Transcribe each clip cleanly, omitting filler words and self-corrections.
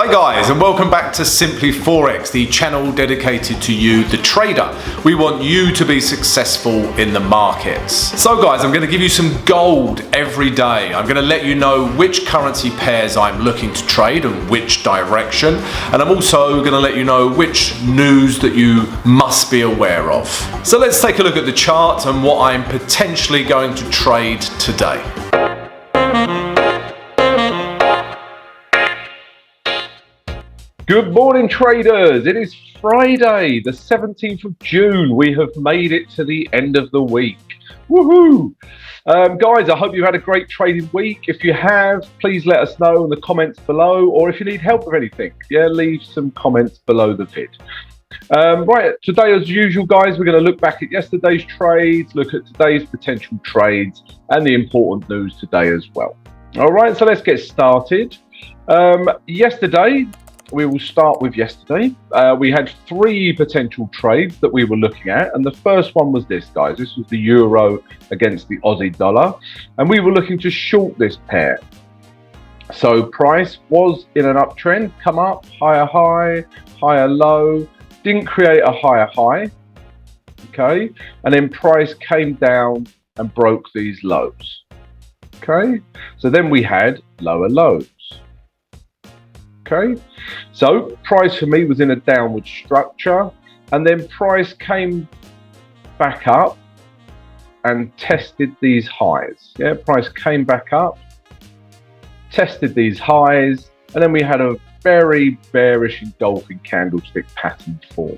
Hi guys, and welcome back to Simply Forex, the channel dedicated to you, the trader. We want you to be successful in the markets. So guys, I'm going to give you some gold every day. I'm going to let you know which currency pairs I'm looking to trade and which direction. And I'm also going to let you know which news that you must be aware of. So let's take a look at the chart and what I'm potentially going to trade today. Good morning, traders. It is Friday, the 17th of June. We have made it to the end of the week. Woohoo! Guys, I hope you've had a great trading week. If you have, please let us know in the comments below, or if you need help with anything, leave some comments below the vid. Right, today as usual, guys, we're going to look back at yesterday's trades, look at today's potential trades, and the important news today as well. All right, so let's get started. We will start with yesterday. We had three potential trades that we were looking at, and the first one was this, guys. This was the euro against the Aussie dollar, and we were looking to short this pair. So price was in an uptrend, come up, higher high, higher low, didn't create a higher high, okay, and then price came down and broke these lows, okay. So then we had lower lows. Okay, so price for me was in a downward structure, and then price came back up and tested these highs. Yeah, price came back up, tested these highs, and then we had a very bearish engulfing candlestick pattern form.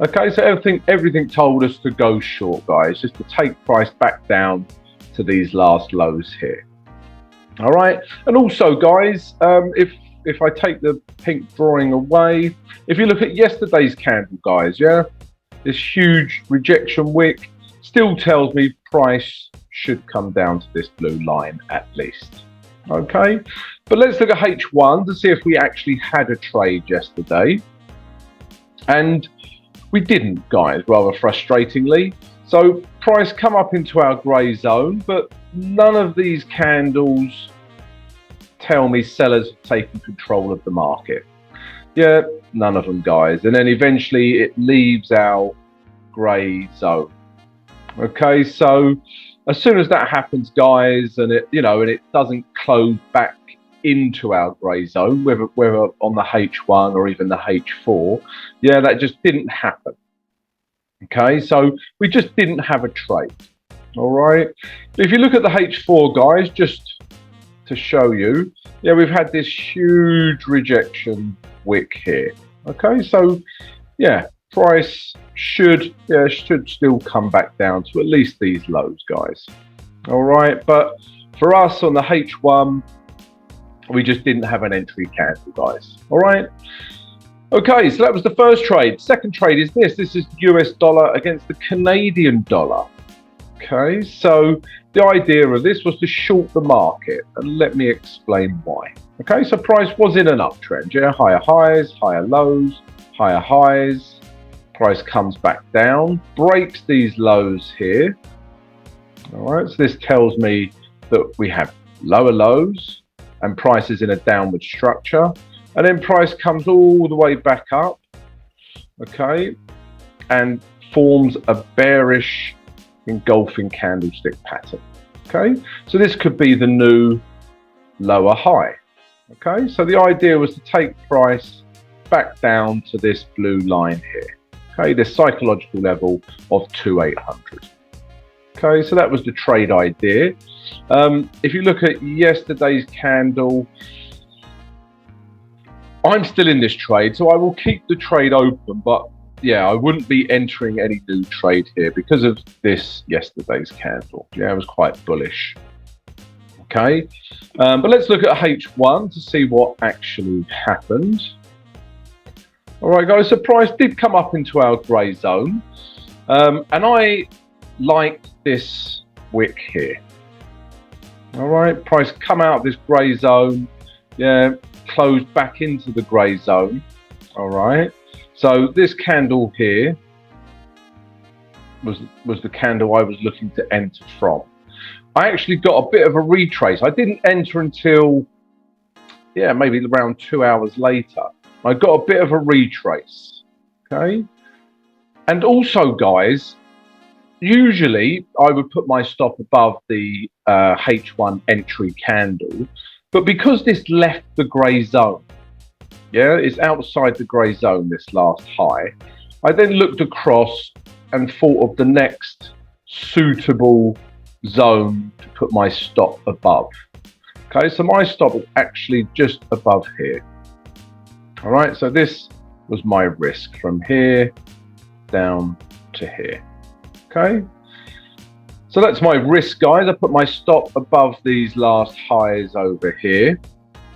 Okay, so everything told us to go short, guys, just to take price back down to these last lows here. All right, and also, guys, if I take the pink drawing away, if you look at yesterday's candle, guys, this huge rejection wick still tells me price should come down to this blue line at least. Okay, but let's look at H1 to see if we actually had a trade yesterday. And we didn't, guys, rather frustratingly. So price come up into our grey zone, but none of these candles tell me sellers have taken control of the market. Yeah, none of them, guys. And then eventually it leaves our grey zone. Okay, so as soon as that happens, guys, and it doesn't close back into our grey zone, whether on the H1 or even the H4, that just didn't happen. Okay, so we just didn't have a trade. All right, if you look at the H4, guys, just to show you, we've had this huge rejection wick here. Okay, so price should still come back down to at least these lows, guys. All right, but for us on the H1, we just didn't have an entry candle, guys. All right, okay, so that was the first trade. Second trade is this is US dollar against the Canadian dollar. Okay, so the idea of this was to short the market, and let me explain why. Okay, so price was in an uptrend, higher highs, higher lows, higher highs. Price comes back down, breaks these lows here. All right, so this tells me that we have lower lows, and price is in a downward structure, and then price comes all the way back up, okay, and forms a bearish engulfing candlestick pattern. Okay, so this could be the new lower high. Okay, so the idea was to take price back down to this blue line here. Okay, this psychological level of 2,800. Okay, so that was the trade idea. If you look at yesterday's candle, I'm still in this trade, so I will keep the trade open, but I wouldn't be entering any new trade here because of this yesterday's candle. It was quite bullish. Okay, but let's look at H1 to see what actually happened. All right, guys, so price did come up into our grey zone, and I liked this wick here. All right, price come out of this grey zone, closed back into the grey zone. All right. So this candle here was the candle I was looking to enter from. I actually got a bit of a retrace. I didn't enter until yeah, maybe around 2 hours later. I got a bit of a retrace, okay? And also, guys, usually I would put my stop above the H1 entry candle, but because this left the grey zone, yeah, it's outside the grey zone, this last high, I then looked across and thought of the next suitable zone to put my stop above. Okay, so my stop is actually just above here. All right, so this was my risk from here down to here. Okay, so that's my risk, guys. I put my stop above these last highs over here.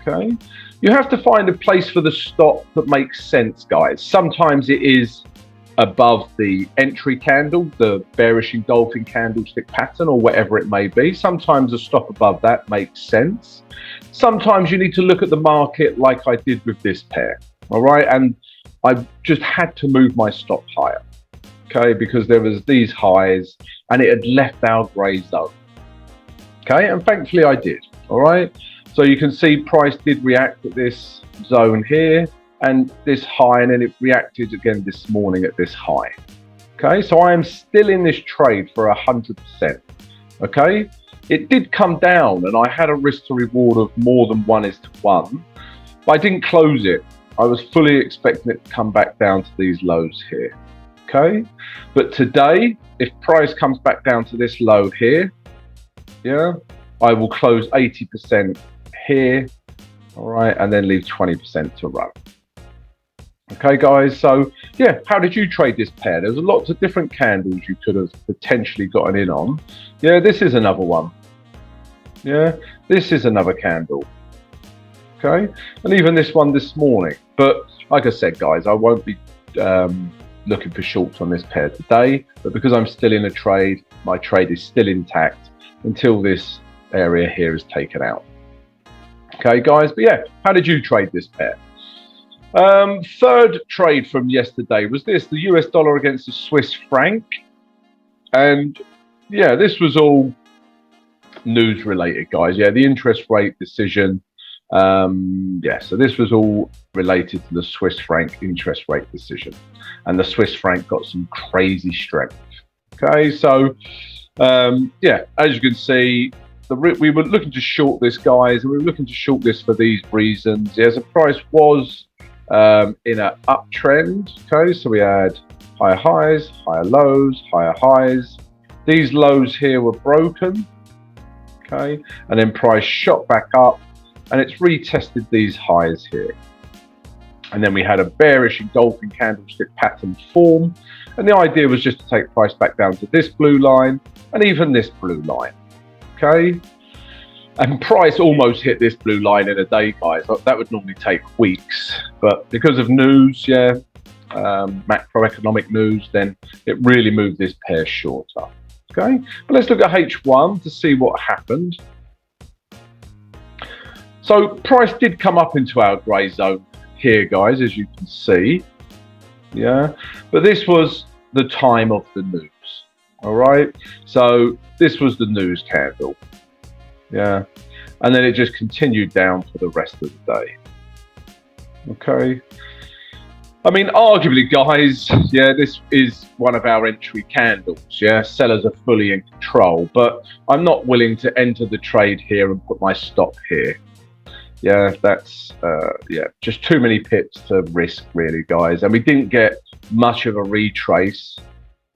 Okay, you have to find a place for the stop that makes sense, guys. Sometimes it is above the entry candle, the bearish engulfing candlestick pattern, or whatever it may be. Sometimes a stop above that makes sense. Sometimes you need to look at the market like I did with this pair. All right, and I just had to move my stop higher, okay, because there was these highs and it had left our grey zone. Okay, and thankfully I did. All right, so you can see price did react at this zone here and this high, and then it reacted again this morning at this high. Okay, so I am still in this trade for 100%. Okay, it did come down and I had a risk to reward of more than 1:1, but I didn't close it. I was fully expecting it to come back down to these lows here. Okay, but today, if price comes back down to this low here, yeah, I will close 80% here, all right, and then leave 20% to run. Okay, guys, so yeah, how did you trade this pair? There's lots of different candles you could have potentially gotten in on. Yeah, this is another one. Yeah, this is another candle. Okay, and even this one this morning. But like I said, guys, I won't be looking for shorts on this pair today, but because I'm still in a trade, my trade is still intact until this area here is taken out. Okay, guys, but yeah, how did you trade this pair? Third trade from yesterday was this, the US dollar against the Swiss franc. And yeah, this was all news related, guys. Yeah, the interest rate decision. Yeah, so this was all related to the Swiss franc interest rate decision. And the Swiss franc got some crazy strength. Okay, so yeah, as you can see, we were looking to short this, guys, and we were looking to short this for these reasons. Yeah, the price was in an uptrend. Okay, so we had higher highs, higher lows, higher highs. These lows here were broken. Okay, and then price shot back up and it's retested these highs here. And then we had a bearish engulfing candlestick pattern form. And the idea was just to take price back down to this blue line and even this blue line. Okay, and price almost hit this blue line in a day, guys. That would normally take weeks, but because of news, yeah, macroeconomic news, then it really moved this pair shorter. Okay, but let's look at H1 to see what happened. So price did come up into our grey zone here, guys, as you can see. Yeah, but this was the time of the news. All right, so this was the news candle. Yeah, and then it just continued down for the rest of the day. Okay, I mean, arguably, guys, yeah, this is one of our entry candles. Yeah, sellers are fully in control, but I'm not willing to enter the trade here and put my stop here. Yeah, that's yeah, just too many pips to risk, really, guys. And we didn't get much of a retrace.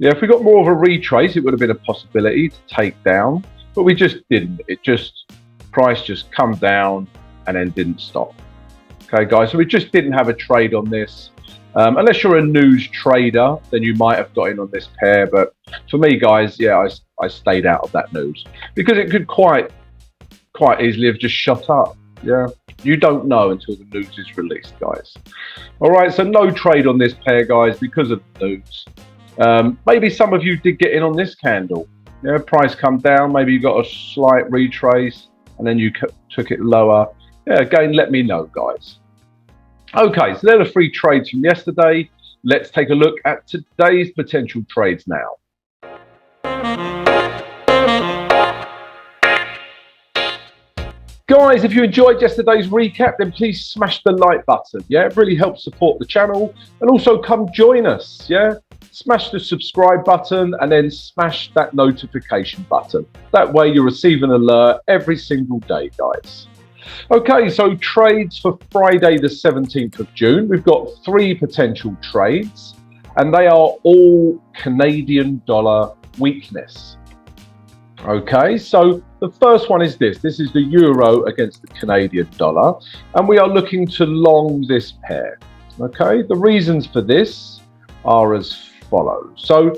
Yeah, if we got more of a retrace, it would have been a possibility to take down, but we just didn't. It just, price just come down and then didn't stop. Okay, guys, so we just didn't have a trade on this. Unless you're a news trader, then you might have got in on this pair. But for me, guys, yeah, I stayed out of that news because it could quite easily have just shot up. Yeah, you don't know until the news is released, guys. All right, so no trade on this pair, guys, because of the news. Maybe some of you did get in on this candle. Yeah, price come down. Maybe you got a slight retrace and then you took it lower. Yeah, again, let me know, guys. Okay, so they're the 3 trades from yesterday. Let's take a look at today's potential trades now. Guys, if you enjoyed yesterday's recap, then please smash the like button. Yeah, it really helps support the channel. And also come join us. Yeah, smash the subscribe button and then smash that notification button. That way you receive an alert every single day, guys. Okay, so trades for Friday the 17th of June. We've got 3 potential trades and they are all Canadian dollar weakness. Okay, so the first one is this. This is the euro against the Canadian dollar, and we are looking to long this pair. Okay, the reasons for this are as follows. So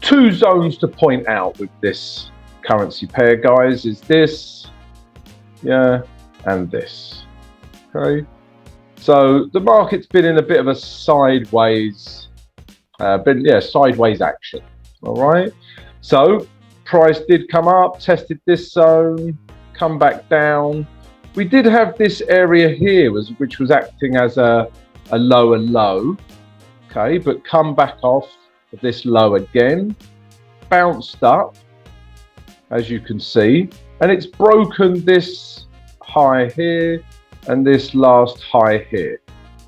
2 zones to point out with this currency pair, guys, is this, yeah, and this. Okay, so the market's been in a bit of a sideways, sideways action. All right, so price did come up, tested this zone, come back down. We did have this area here, which was acting as a lower low, okay, but come back off of this low again, bounced up, as you can see, and it's broken this high here and this last high here,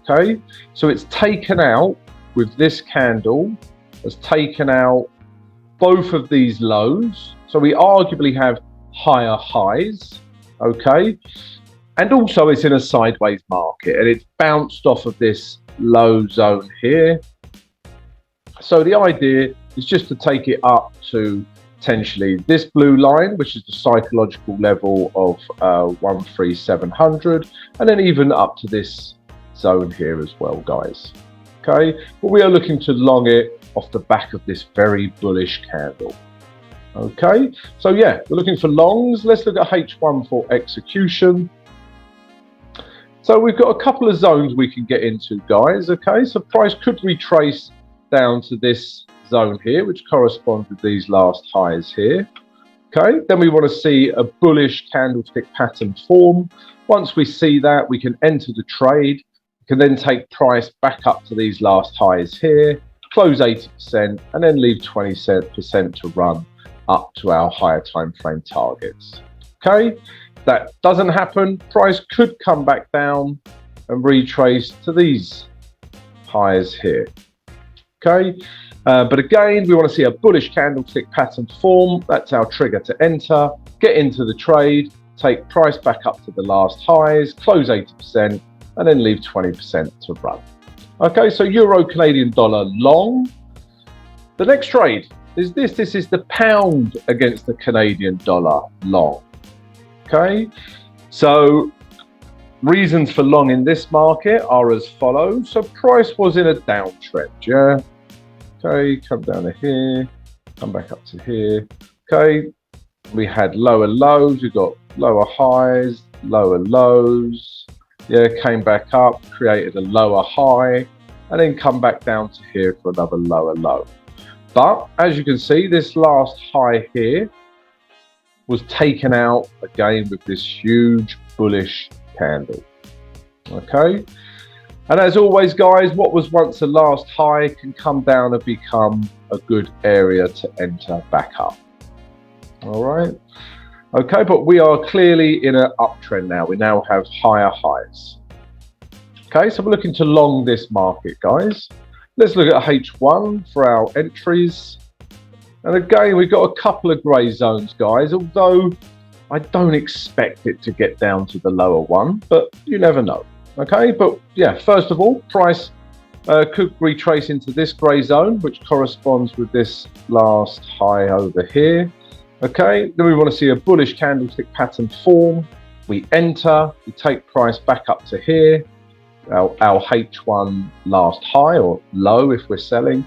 okay? So it's taken out, with this candle, has taken out both of these lows, so we arguably have higher highs, okay, and also it's in a sideways market and it's bounced off of this low zone here. So the idea is just to take it up to potentially this blue line, which is the psychological level of 13700, and then even up to this zone here as well, guys. Okay, but we are looking to long it off the back of this very bullish candle. Okay, so yeah, we're looking for longs. Let's look at H1 for execution. So we've got a couple of zones we can get into, guys. Okay, so price could retrace down to this zone here, which corresponds with these last highs here. Okay, then we want to see a bullish candlestick pattern form. Once we see that, we can enter the trade. We can then take price back up to these last highs here, close 80%, and then leave 20% to run up to our higher time frame targets. Okay, if that doesn't happen, price could come back down and retrace to these highs here. Okay, but again, we want to see a bullish candlestick pattern form. That's our trigger to enter, get into the trade, take price back up to the last highs, close 80%, and then leave 20% to run. Okay, so euro Canadian dollar long. The next trade is this. This is the pound against the Canadian dollar long. Okay, so reasons for long in this market are as follows. So price was in a downtrend, yeah. Okay, come down to here, come back up to here. Okay, we had lower lows, we got lower highs, lower lows. Yeah, came back up, created a lower high, and then come back down to here for another lower low. But as you can see, this last high here was taken out again with this huge bullish candle. Okay, and as always, guys, what was once a last high can come down and become a good area to enter back up. All right. Okay, but we are clearly in an uptrend now. We now have higher highs. Okay, so we're looking to long this market, guys. Let's look at H1 for our entries. And again, we've got a couple of grey zones, guys, although I don't expect it to get down to the lower one, but you never know. Okay, but yeah, first of all, price could retrace into this grey zone, which corresponds with this last high over here. Okay, then we want to see a bullish candlestick pattern form. We enter, we take price back up to here, our H1 last high or low if we're selling,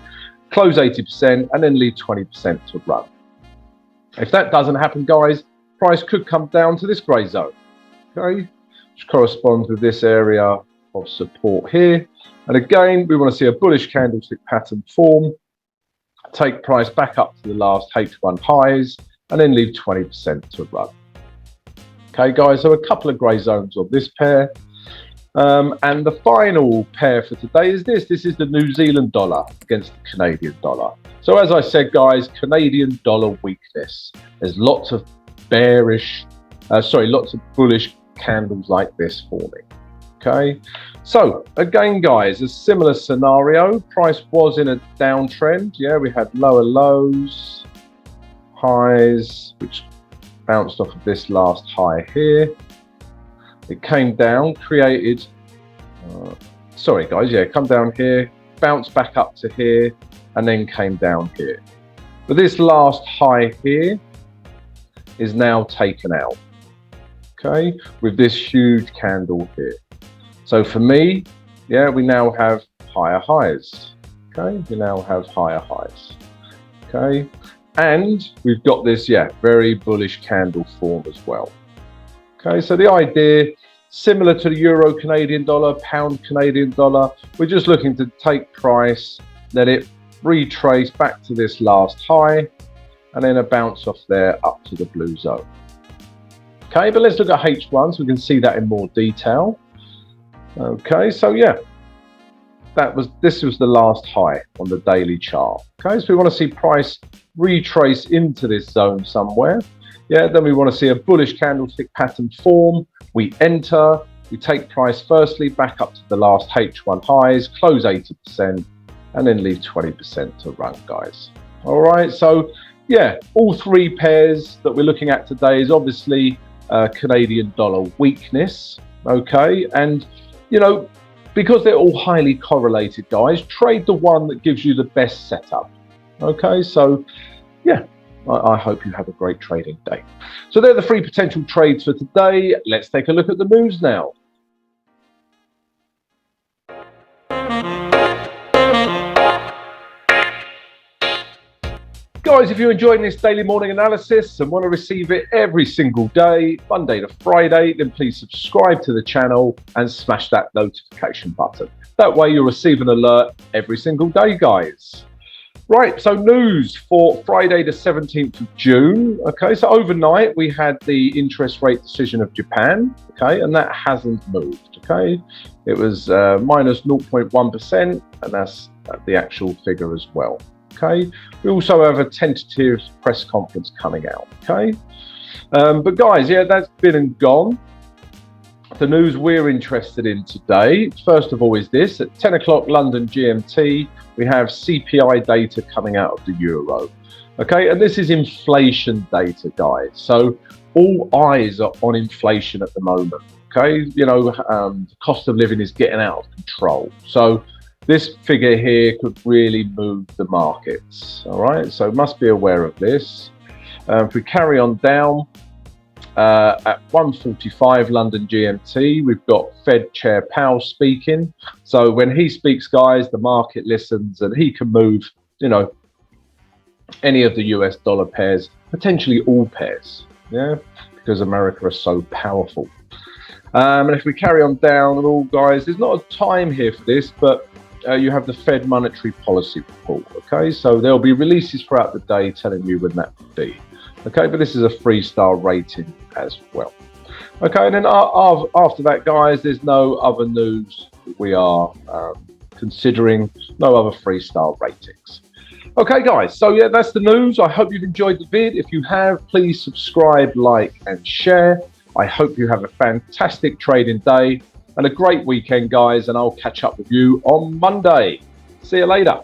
close 80%, and then leave 20% to run. If that doesn't happen, guys, price could come down to this grey zone, okay, which corresponds with this area of support here. And again, we want to see a bullish candlestick pattern form, take price back up to the last H1 highs, and then leave 20% to run. Okay, guys, so a couple of grey zones on this pair. And the final pair for today is this. This is the New Zealand dollar against the Canadian dollar. So as I said, guys, Canadian dollar weakness. There's lots of bearish Lots of bullish candles like this forming. Okay, so again, guys, a similar scenario. Price was in a downtrend. Yeah, we had lower lows, highs, which bounced off of this last high here. It came down, created, come down here, bounced back up to here, and then came down here. But this last high here is now taken out, okay, with this huge candle here. So for me, yeah, we now have higher highs, okay, we now have higher highs, okay, and we've got this, yeah, very bullish candle form as well. Okay, so the idea, similar to the euro Canadian dollar, pound Canadian dollar, we're just looking to take price, let it retrace back to this last high, and then a bounce off there up to the blue zone. Okay, but let's look at H1 so we can see that in more detail. Okay, so yeah, this was the last high on the daily chart. Okay, so we want to see price retrace into this zone somewhere. Yeah, then we want to see a bullish candlestick pattern form. We enter, we take price firstly back up to the last H1 highs, close 80%, and then leave 20% to run, guys. All right, so yeah, all three pairs that we're looking at today is obviously Canadian dollar weakness. Okay, and you know, because they're all highly correlated, guys, trade the one that gives you the best setup. Okay, so yeah, I hope you have a great trading day. So they're the three potential trades for today. Let's take a look at the news now. Guys, if you're enjoying this daily morning analysis and want to receive it every single day, Monday to Friday, then please subscribe to the channel and smash that notification button. That way you'll receive an alert every single day, guys. Right, so news for Friday the 17th of June. Okay, so overnight we had the interest rate decision of Japan, okay, and that hasn't moved, okay. It was minus 0.1%, and that's the actual figure as well. Okay, we also have a tentative press conference coming out. Okay, but guys, yeah, that's been and gone. The news we're interested in today, first of all, is this: at 10 o'clock London GMT, we have CPI data coming out of the euro. Okay, and this is inflation data, guys. So all eyes are on inflation at the moment. Okay, you know, the cost of living is getting out of control. So this figure here could really move the markets. All right, so must be aware of this. If we carry on down, at 1:45 London GMT, we've got Fed Chair Powell speaking. So when he speaks, guys, the market listens, and he can move, you know, any of the US dollar pairs, potentially all pairs, yeah, because America is so powerful. And if we carry on down, all guys, there's not a time here for this, but you have the Fed monetary policy report. Okay, so there'll be releases throughout the day telling you when that will be. Okay, but this is a 3-star rating as well. Okay, and then after that, guys, there's no other news that we are considering, no other 3-star ratings. Okay, guys, so yeah, that's the news. I hope you've enjoyed the vid. If you have, please subscribe, like, and share. I hope you have a fantastic trading day and a great weekend, guys, and I'll catch up with you on Monday. See you later.